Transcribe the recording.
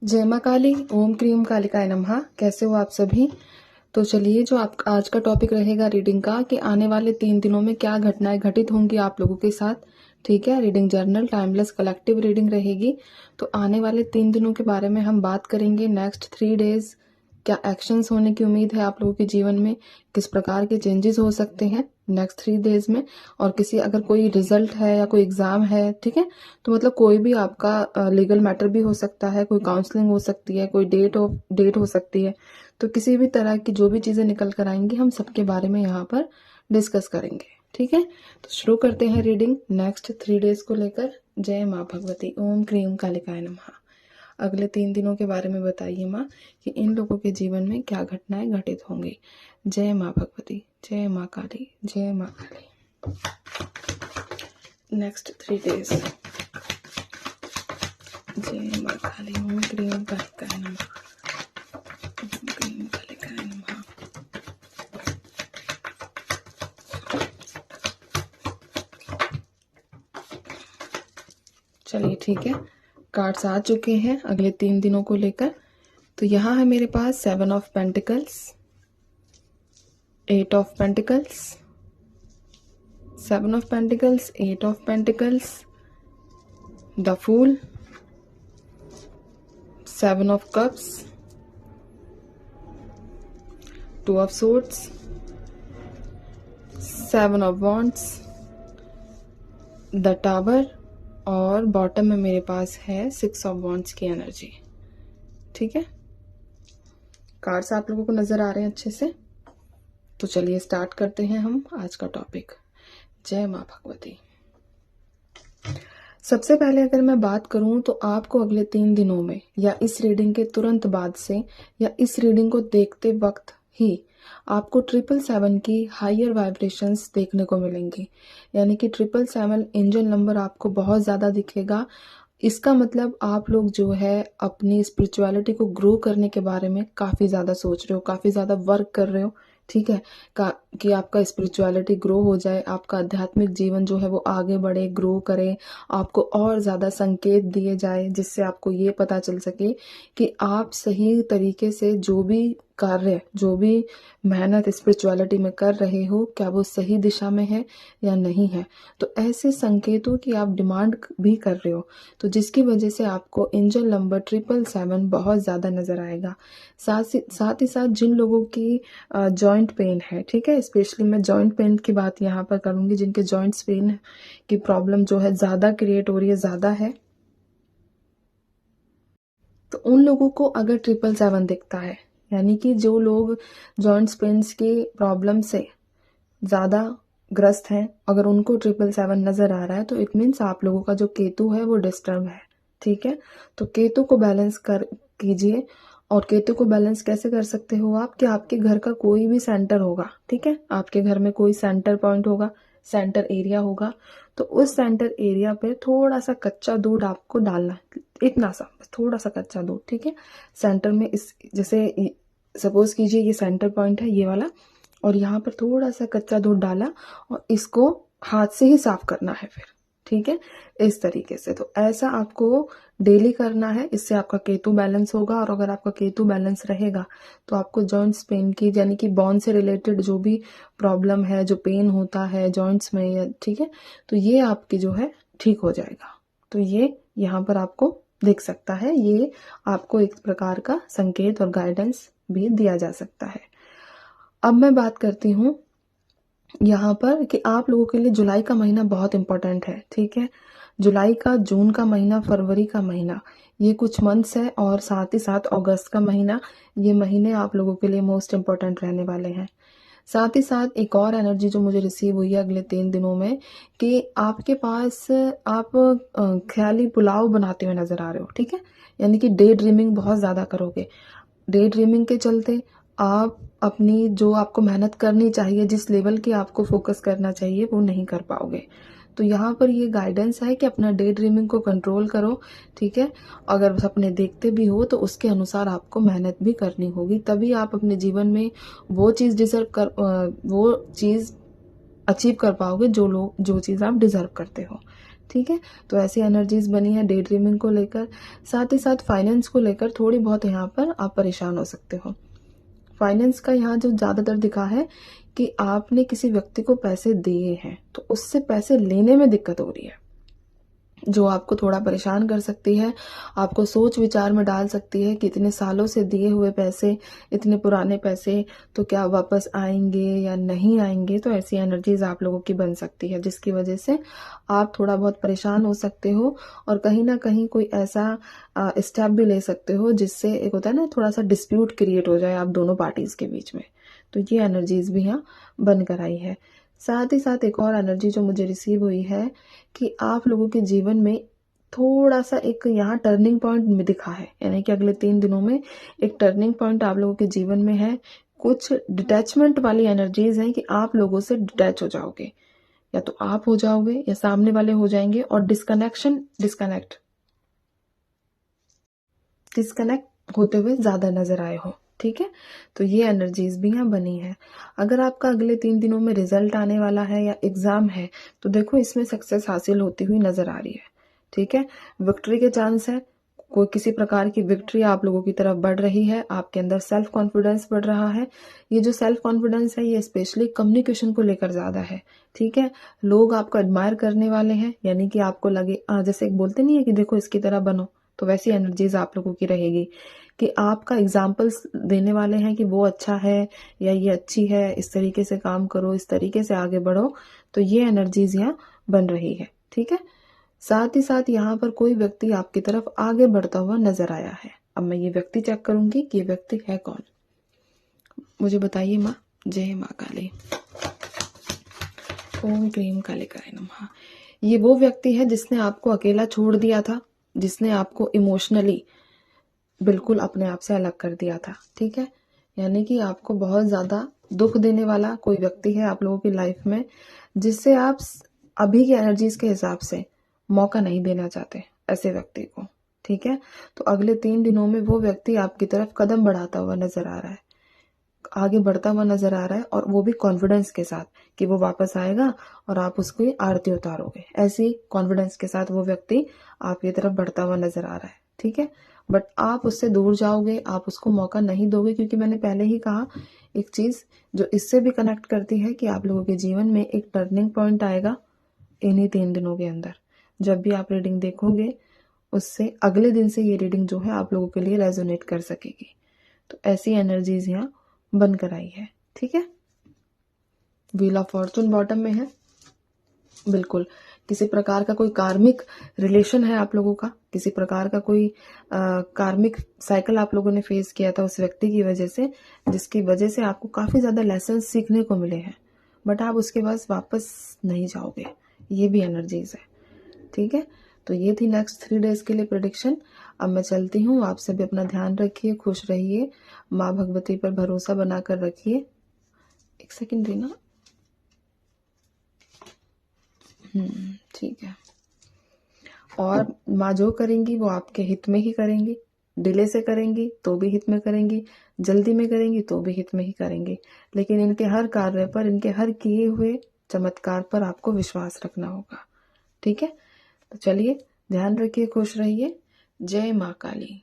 जय माँ काली, ओम क्रीम कालिकाय नमः। कैसे हो आप सभी? तो चलिए, जो आप आज का टॉपिक रहेगा रीडिंग का कि आने वाले 3 दिनों में क्या घटनाएं घटित होंगी आप लोगों के साथ। ठीक है, reading journal timeless collective reading रहेगी। तो आने वाले 3 दिनों के बारे में हम बात करेंगे। नेक्स्ट 3 डेज क्या एक्शंस होने की उम्मीद है आप लोगों के जीवन में, किस प्रकार के चेंजेस हो सकते हैं नेक्स्ट 3 डेज में, और किसी अगर कोई रिजल्ट है या कोई एग्जाम है, ठीक है, तो मतलब कोई भी आपका लीगल मैटर भी हो सकता है, कोई काउंसलिंग हो सकती है, कोई डेट हो सकती है। तो किसी भी तरह की जो भी चीज़ें निकल कर आएंगी हम सबके बारे में यहाँ पर डिस्कस करेंगे। ठीक है, तो शुरू करते हैं रीडिंग नेक्स्ट 3 डेज को लेकर। जय माँ भगवती, ओम क्रीम कालिकाय नमः। अगले 3 दिनों के बारे में बताइए माँ कि इन लोगों के जीवन में क्या घटनाएं घटित होंगी। जय माँ भगवती, जय माँ काली, जय माँ काली। Next 3 days. जय माँ काली, ओम क्रीम कालिकाय नमः, ओम क्रीम कालिकाय नमः। चलिए ठीक है, कार्ड्स आ चुके हैं अगले 3 दिनों को लेकर। तो यहाँ है मेरे पास 7 of pentacles, 8 of pentacles, 7 of pentacles, 8 of pentacles, the fool, 7 of cups, 2 of swords, 7 of wands, the tower, और बॉटम में मेरे पास है 6 ऑफ वॉन्ड्स की एनर्जी। ठीक है, कार्ड्स आप लोगों को नजर आ रहे हैं अच्छे से? तो चलिए स्टार्ट करते हैं हम आज का टॉपिक। जय माँ भगवती। सबसे पहले अगर मैं बात करूं तो आपको अगले 3 दिनों में या इस रीडिंग के तुरंत बाद से या इस रीडिंग को देखते वक्त ही आपको 777 की हायर वाइब्रेशंस देखने को मिलेंगी। यानी कि 777 एंजल नंबर आपको बहुत ज़्यादा दिखेगा। इसका मतलब आप लोग जो है अपनी स्पिरिचुअलिटी को ग्रो करने के बारे में काफ़ी ज़्यादा सोच रहे हो, काफ़ी ज़्यादा वर्क कर रहे हो। ठीक है, कि आपका स्पिरिचुअलिटी ग्रो हो जाए, आपका आध्यात्मिक जीवन जो है वो आगे बढ़े, ग्रो करे, आपको और ज़्यादा संकेत दिए जाए जिससे आपको ये पता चल सके कि आप सही तरीके से जो भी कार्य, जो भी मेहनत स्पिरिचुअलिटी में कर रहे हो, क्या वो सही दिशा में है या नहीं है। तो ऐसे संकेतों की आप डिमांड भी कर रहे हो, तो जिसकी वजह से आपको एंजल नंबर 777 बहुत ज़्यादा नज़र आएगा। साथ ही साथ जिन लोगों की जॉइंट पेन है, ठीक है, स्पेशली मैं जॉइंट पेन की बात यहाँ पर करूँगी, जिनके जॉइंट्स पेन की प्रॉब्लम जो है ज़्यादा क्रिएट हो रही है, ज़्यादा है, तो उन लोगों को अगर 777 दिखता है, यानी कि जो लोग जॉइंट्स पेन्स की प्रॉब्लम से ज़्यादा ग्रस्त हैं, अगर उनको 777 नज़र आ रहा है तो इट मीन्स आप लोगों का जो केतु है वो डिस्टर्ब है। ठीक है, तो केतु को बैलेंस कर कीजिए। और केतु को बैलेंस कैसे कर सकते हो आप, कि आपके घर का कोई भी सेंटर होगा, ठीक है, आपके घर में कोई सेंटर पॉइंट होगा, सेंटर एरिया होगा, तो उस सेंटर एरिया पे थोड़ा सा कच्चा दूध आपको डालना है, इतना सा, बस थोड़ा सा कच्चा दूध। ठीक है, सेंटर में इस जैसे सपोज कीजिए ये सेंटर पॉइंट है ये वाला, और यहाँ पर थोड़ा सा कच्चा दूध डाला और इसको हाथ से ही साफ करना है फिर। ठीक है, इस तरीके से। तो ऐसा आपको डेली करना है, इससे आपका केतु बैलेंस होगा। और अगर आपका केतु बैलेंस रहेगा तो आपको जॉइंट्स पेन की, यानी कि बोन से रिलेटेड जो भी प्रॉब्लम है, जो पेन होता है जॉइंट्स में, ठीक है, तो ये आपकी जो है ठीक हो जाएगा। तो ये यहाँ पर आपको दिख सकता है, ये आपको एक प्रकार का संकेत और गाइडेंस भी दिया जा सकता है। अब मैं बात करती हूँ यहाँ पर कि आप लोगों के लिए जुलाई का महीना बहुत इंपॉर्टेंट है। ठीक है, जुलाई का, जून का महीना, फरवरी का महीना, ये कुछ मंथ्स है, और साथ ही साथ अगस्त का महीना, ये महीने आप लोगों के लिए मोस्ट इंपॉर्टेंट रहने वाले हैं। साथ ही साथ एक और एनर्जी जो मुझे रिसीव हुई है अगले 3 दिनों में, कि आपके पास आप ख्याली पुलाव बनाते हुए नजर आ रहे हो। ठीक है, यानी कि डे ड्रीमिंग बहुत ज़्यादा करोगे। डे ड्रीमिंग के चलते आप अपनी जो आपको मेहनत करनी चाहिए, जिस लेवल की आपको फोकस करना चाहिए, वो नहीं कर पाओगे। तो यहाँ पर ये गाइडेंस है कि अपना डे ड्रीमिंग को कंट्रोल करो। ठीक है, अगर सपने देखते भी हो तो उसके अनुसार आपको मेहनत भी करनी होगी, तभी आप अपने जीवन में वो चीज़ अचीव कर पाओगे जो चीज़ आप डिजर्व करते हो। ठीक है। तो ऐसी एनर्जीज बनी है डे ड्रीमिंग को लेकर। साथ ही साथ फाइनेंस को लेकर थोड़ी बहुत यहाँ पर आप परेशान हो सकते हो। फाइनेंस का यहाँ जो ज़्यादातर दिखा है कि आपने किसी व्यक्ति को पैसे दिए हैं तो उससे पैसे लेने में दिक्कत हो रही है, जो आपको थोड़ा परेशान कर सकती है, आपको सोच विचार में डाल सकती है कि इतने सालों से दिए हुए पैसे, इतने पुराने पैसे तो क्या वापस आएंगे या नहीं आएंगे। तो ऐसी एनर्जीज आप लोगों की बन सकती है, जिसकी वजह से आप थोड़ा बहुत परेशान हो सकते हो और कहीं ना कहीं कोई ऐसा स्टेप भी ले सकते हो जिससे एक होता है ना, थोड़ा सा डिस्प्यूट क्रिएट हो जाए आप दोनों पार्टीज के बीच में। तो ये एनर्जीज भी यहाँ बन कर आई है। साथ ही साथ एक और एनर्जी जो मुझे रिसीव हुई है कि आप लोगों के जीवन में थोड़ा सा एक यहाँ टर्निंग पॉइंट में दिखा है, यानी कि अगले 3 दिनों में एक टर्निंग पॉइंट आप लोगों के जीवन में है। कुछ डिटैचमेंट वाली एनर्जीज हैं कि आप लोगों से डिटैच हो जाओगे, या तो आप हो जाओगे या सामने वाले हो जाएंगे, और डिस्कनेक्ट होते हुए ज्यादा नजर आए हो। ठीक है। तो ये एनर्जीज भी यहाँ बनी है। अगर आपका अगले 3 दिनों में रिजल्ट आने वाला है या एग्जाम है तो देखो इसमें सक्सेस हासिल होती हुई नजर आ रही है। ठीक है। विक्ट्री के चांस है, कोई किसी प्रकार की विक्ट्री आप लोगों की तरफ बढ़ रही है, आपके अंदर सेल्फ कॉन्फिडेंस बढ़ रहा है। ये जो सेल्फ कॉन्फिडेंस है ये स्पेशली कम्युनिकेशन को लेकर ज्यादा है। ठीक है। लोग आपको एडमायर करने वाले हैं, यानी कि आपको लगे जैसे एक बोलते नहीं है कि देखो इसकी तरह बनो, तो वैसी एनर्जीज आप लोगों की रहेगी कि आपका एग्जाम्पल्स देने वाले हैं कि वो अच्छा है या ये अच्छी है, इस तरीके से काम करो, इस तरीके से आगे बढ़ो। तो ये एनर्जीज यहाँ बन रही है। ठीक है। साथ ही साथ यहाँ पर कोई व्यक्ति आपकी तरफ आगे बढ़ता हुआ नजर आया है। अब मैं ये व्यक्ति चेक करूंगी कि ये व्यक्ति है कौन। मुझे बताइए माँ। जय माँ काली। ओम क्रीम कालिकाय नमः। ये वो व्यक्ति है जिसने आपको अकेला छोड़ दिया था, जिसने आपको इमोशनली बिल्कुल अपने आप से अलग कर दिया था। ठीक है। यानी कि आपको बहुत ज्यादा दुख देने वाला कोई व्यक्ति है आप लोगों की लाइफ में, जिससे आप अभी की एनर्जीज के हिसाब से मौका नहीं देना चाहते ऐसे व्यक्ति को। ठीक है। तो अगले 3 दिनों में वो व्यक्ति आपकी तरफ कदम बढ़ाता हुआ नजर आ रहा है, आगे बढ़ता हुआ नजर आ रहा है, और वो भी कॉन्फिडेंस के साथ कि वो वापस आएगा और आप उसकी आरती उतारोगे। ऐसी कॉन्फिडेंस के साथ वो व्यक्ति आपकी तरफ बढ़ता हुआ नजर आ रहा है। ठीक है। बट आप उससे दूर जाओगे, आप उसको मौका नहीं दोगे, क्योंकि मैंने पहले ही कहा एक चीज जो इससे भी कनेक्ट करती है कि आप लोगों के जीवन में एक टर्निंग पॉइंट आएगा इन्हीं 3 दिनों के अंदर। जब भी आप रीडिंग देखोगे उससे अगले दिन से ये रीडिंग जो है आप लोगों के लिए रेजोनेट कर सकेगी। तो ऐसी एनर्जीज यहाँ बनकर आई है। ठीक है। व्हील ऑफ फॉर्चून बॉटम में है। बिल्कुल किसी प्रकार का कोई कार्मिक रिलेशन है आप लोगों का, किसी प्रकार का कोई कार्मिक साइकिल आप लोगों ने फेस किया था उस व्यक्ति की वजह से, जिसकी वजह से आपको काफी ज्यादा लेसन सीखने को मिले हैं, बट आप उसके बाद वापस नहीं जाओगे। ये भी एनर्जीज है। ठीक है। तो ये थी नेक्स्ट 3 डेज के लिए प्रेडिक्शन। अब मैं चलती हूँ। आप सभी अपना ध्यान रखिए, खुश रहिए, माँ भगवती पर भरोसा बनाकर रखिए। एक सेकंड देना। ठीक है। और माँ जो करेंगी वो आपके हित में ही करेंगी। डिले से करेंगी तो भी हित में करेंगी, जल्दी में करेंगी तो भी हित में ही करेंगी, लेकिन इनके हर कार्य पर, इनके हर किए हुए चमत्कार पर आपको विश्वास रखना होगा। ठीक है। तो चलिए ध्यान रखिए, खुश रहिए। जय माँ काली।